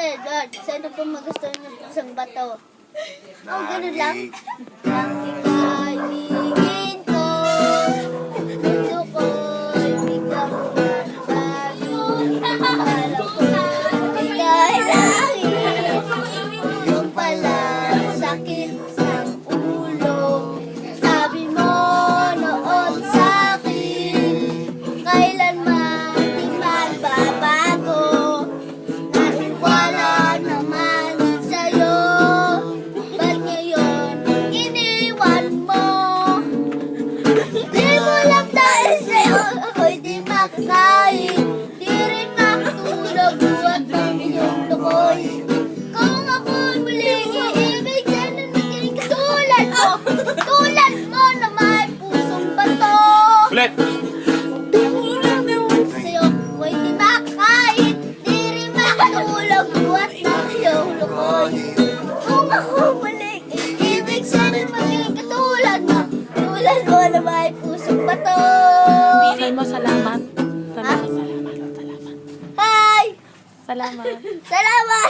Lord, sino po magustuhan ng pusang bato? Oh, ganun lang. Ang ika'y ko, mundo ko'y biglang bago. Alam ko ika'y langit, yung pala sakit ng ulo. Sabi mo noon sa'kin, kailanman di man babago. Naniwala naman sa'yo, ba't ngayon iniwan mo? Di mo lang dahil sa'yo, ako'y di makakain. Di rin makatulog, buhat ng iyong tukoy. Kung ako'y muling iibig, sana maging katulad mo. Tulad mo na may pusong bato. Ulit! Sa'yo ako'y di makakain. Di rin makatulog, buhat ng iyong tukoy. Kung ako muling iibig, sana maging katulad mo. Tulad mo na may pusong bato. Sabi mo salamat. Ha? Salamat. Hi! Salamat. Salamat!